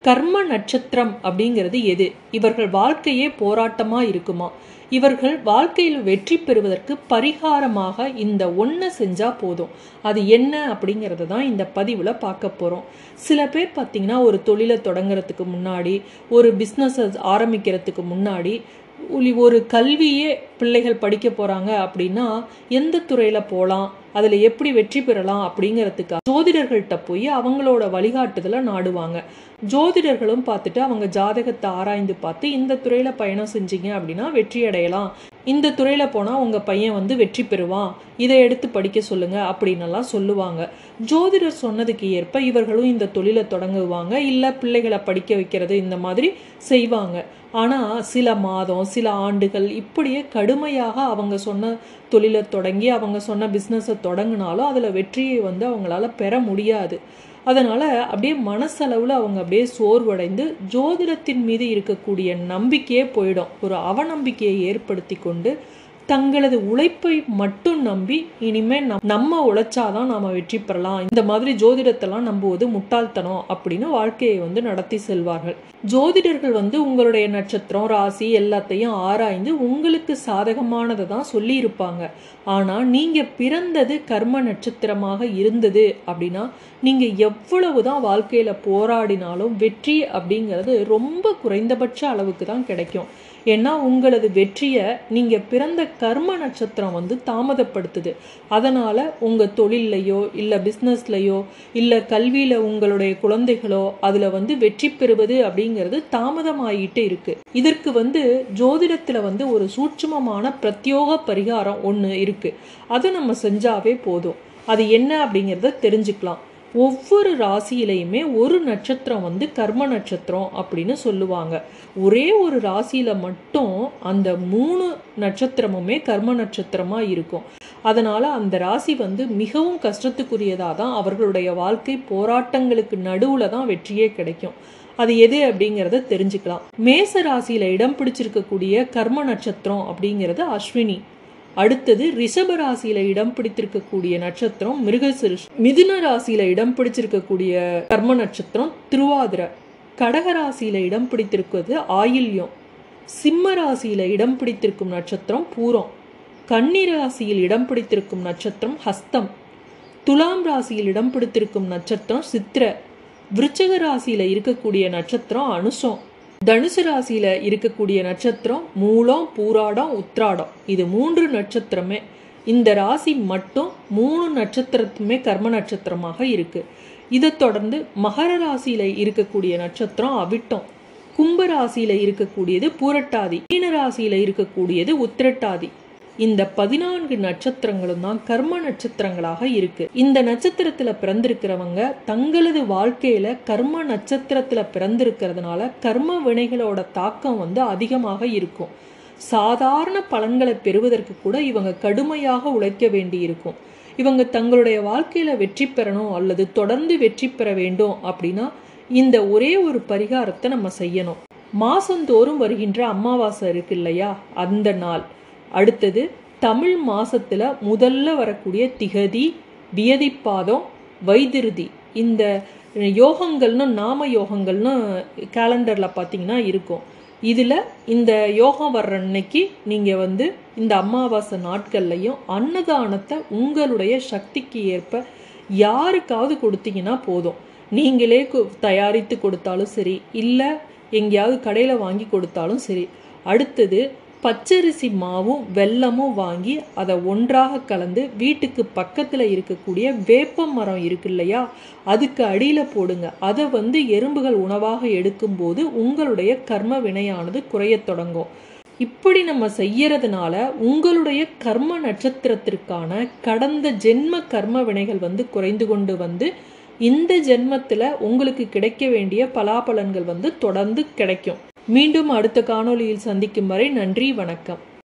கர்ம நட்சத்திரம் அப்படிங்கிறது எது? இவர்கள் வாழ்க்கையே போராட்டமா இருக்குமா? இவர்கள் வாழ்க்கையில் வெற்றி பெறுவதற்கு பரிகாரமாக இந்த ஒன்றை செஞ்சா போதும். அது என்ன அப்படிங்கிறது தான் இந்த பதிவில் பார்க்க போகிறோம். சில பேர் பார்த்தீங்கன்னா ஒரு தொழிலை தொடங்குறதுக்கு முன்னாடி, ஒரு பிஸ்னஸை ஆரம்பிக்கிறதுக்கு முன்னாடி, ஒரு கல்வியே பிள்ளைகள் படிக்க போகிறாங்க அப்படின்னா எந்த துறையில் போகலாம், அதில் எப்படி வெற்றி பெறலாம் அப்படிங்கிறதுக்கு ஜோதிடர்கள்ட்ட போய் அவங்களோட வழிகாட்டுதலை நாடுவாங்க. ஜோதிடர்களும் பார்த்துட்டு அவங்க ஜாதகத்தை ஆராய்ந்து பார்த்து இந்த துறையில் பயணம் செஞ்சீங்க அப்படின்னா வெற்றி அடையலாம், இந்த துறையில் போனால் உங்கள் பையன் வெற்றி பெறுவான், இதை எடுத்து படிக்க சொல்லுங்க அப்படின்னெல்லாம் சொல்லுவாங்க. ஜோதிடர் சொன்னதுக்கு ஏற்ப இவர்களும் இந்த தொழிலை தொடங்குவாங்க, இல்லை பிள்ளைகளை படிக்க வைக்கிறது இந்த மாதிரி செய்வாங்க. ஆனால் சில மாதம் சில ஆண்டுகள் இப்படியே கடுமையாக அவங்க சொன்ன தொழிலை தொடங்கி அவங்க சொன்ன பிஸ்னஸை தொடங்கினாலும் அதில் வெற்றியை அவங்களால பெற முடியாது. அதனால் அப்படியே மனசளவில் அவங்க அப்படியே சோர்வடைந்து ஜோதிடத்தின் மீது இருக்கக்கூடிய நம்பிக்கையே போயிடும். ஒரு அவநம்பிக்கையை ஏற்படுத்தி கொண்டு தங்களது உழைப்பை மட்டும் நம்பி இனிமேல் நம்ம உழைச்சாதான் நாம வெற்றி பெறலாம், இந்த மாதிரி ஜோதிடத்தெல்லாம் நம்புவது முட்டாள்தனம் அப்படின்னு வாழ்க்கையை நடத்தி செல்வார்கள். ஜோதிடர்கள் உங்களுடைய நட்சத்திரம் ராசி எல்லாத்தையும் ஆராய்ந்து உங்களுக்கு சாதகமானதை தான் சொல்லி இருப்பாங்க. ஆனால் நீங்கள் பிறந்தது கர்ம நட்சத்திரமாக இருந்தது அப்படின்னா நீங்கள் எவ்வளவுதான் வாழ்க்கையில் போராடினாலும் வெற்றி அப்படிங்கிறது ரொம்ப குறைந்தபட்ச அளவுக்கு தான் கிடைக்கும். ஏன்னா உங்களது வெற்றியை நீங்கள் பிறந்த கர்ம நட்சத்திரம் தாமதப்படுத்துது. அதனால் உங்கள் தொழிலையோ இல்லை பிஸ்னஸ்லையோ இல்லை கல்வியில் உங்களுடைய குழந்தைகளோ அதில் வெற்றி பெறுவது அப்படிங்கிறது தாமதமாகிட்டே இருக்கு. இதற்கு ஜோதிடத்தில் ஒரு சூட்சுமமான பிரத்யோக பரிகாரம் ஒன்று இருக்கு. அதை நம்ம செஞ்சாவே போதும். அது என்ன அப்படிங்கிறத தெரிஞ்சுக்கலாம். ஒவ்வொரு ராசியிலையுமே ஒரு நட்சத்திரம் கர்ம நட்சத்திரம் அப்படின்னு சொல்லுவாங்க. ஒரே ஒரு ராசியில மட்டும் அந்த 3 நட்சத்திரமுமே கர்ம நட்சத்திரமா இருக்கும். அதனால அந்த ராசி மிகவும் கஷ்டத்துக்குரியதா தான், அவர்களுடைய வாழ்க்கை போராட்டங்களுக்கு நடுவுல தான் வெற்றியே கிடைக்கும். அது எது அப்படிங்கிறத தெரிஞ்சுக்கலாம். மேச ராசியில இடம் பிடிச்சிருக்கக்கூடிய கர்ம நட்சத்திரம் அப்படிங்கிறது அஸ்வினி. அடுத்தது ரிஷப ராசியில இடம் பிடித்திருக்கக்கூடிய நட்சத்திரம் மிருகசிருஷ். மிதுன ராசியில இடம் பிடிச்சிருக்கக்கூடிய கர்ம நட்சத்திரம் திருவாதிரை. கடக ராசியில இடம் பிடித்திருக்கிறது ஆயில்யம். சிம்ம ராசியில இடம் பிடித்திருக்கும் நட்சத்திரம் பூரம். கன்னி ராசியில் இடம் பிடித்திருக்கும் நட்சத்திரம் ஹஸ்தம். துலாம் ராசியில் இடம் பிடித்திருக்கும் நட்சத்திரம் சித்திர. விருச்சக ராசியில இருக்கக்கூடிய நட்சத்திரம் அனுஷம். தனுசு ராசியில இருக்கக்கூடிய நட்சத்திரம் மூலம் பூராடம் உத்ராடம். இது 3 நட்சத்திரமே, இந்த ராசி மட்டும் 3 நட்சத்திரத்துமே கர்ம நட்சத்திரமாக இருக்கு. இதை தொடர்ந்து மகர ராசியில இருக்கக்கூடிய நட்சத்திரம் அவிட்டம். கும்ப ராசியில இருக்கக்கூடியது பூரட்டாதி. மீன ராசியில இருக்கக்கூடியது உத்திரட்டாதி. இந்த 14 நட்சத்திரங்களும் தான் கர்ம நட்சத்திரங்களாக இருக்கு. இந்த நட்சத்திரத்துல பிறந்திருக்கிறவங்க தங்களது வாழ்க்கையில கர்ம நட்சத்திரத்துல பிறந்திருக்கிறதுனால கர்ம வினைகளோட தாக்கம் அதிகமாக இருக்கும். சாதாரண பலன்களை பெறுவதற்கு கூட இவங்க கடுமையாக உழைக்க வேண்டி இருக்கும். இவங்க தங்களுடைய வாழ்க்கையில வெற்றி பெறணும் அல்லது தொடர்ந்து வெற்றி பெற வேண்டும் அப்படின்னா இந்த ஒரே ஒரு பரிகாரத்தை நம்ம செய்யணும். மாசந்தோறும் வருகின்ற அமாவாசை இருக்கு இல்லையா, அந்த நாள். அடுத்தது தமிழ் மாசத்துல முதல்ல வரக்கூடிய திகதி, வியதிப்பாதம், வைதிருதி. இந்த யோகங்கள்னு நாம யோகங்கள்னு கேலண்டர்ல பார்த்தீங்கன்னா இருக்கும். இதுல இந்த யோகம் வர்ற அன்னைக்கு நீங்க இந்த அமாவாசை நாட்கள்லையும் அன்னதானத்தை உங்களுடைய சக்திக்கு ஏற்ப யாருக்காவது கொடுத்தீங்கன்னா போதும். நீங்களே தயாரித்து கொடுத்தாலும் சரி, இல்லை எங்கேயாவது கடையில் வாங்கி கொடுத்தாலும் சரி. அடுத்தது பச்சரிசி மாவும் வெல்லமும் வாங்கி அதை ஒன்றாக கலந்து வீட்டுக்கு பக்கத்தில் இருக்கக்கூடிய வேப்ப மரம் இருக்கு இல்லையா, அதுக்கு அடியில் போடுங்க. அதை எறும்புகள் உணவாக எடுக்கும்போது உங்களுடைய கர்ம வினையானது குறைய தொடங்கும். இப்படி நம்ம செய்யறதுனால உங்களுடைய கர்ம நட்சத்திரத்திற்கான கடந்த ஜென்ம கர்ம வினைகள் குறைந்து கொண்டு இந்த ஜென்மத்தில் உங்களுக்கு கிடைக்க வேண்டிய பலாபலன்கள் தொடர்ந்து கிடைக்கும். மீண்டும் அடுத்த காணொளியில் சந்திக்கும் வரை நன்றி, வணக்கம்.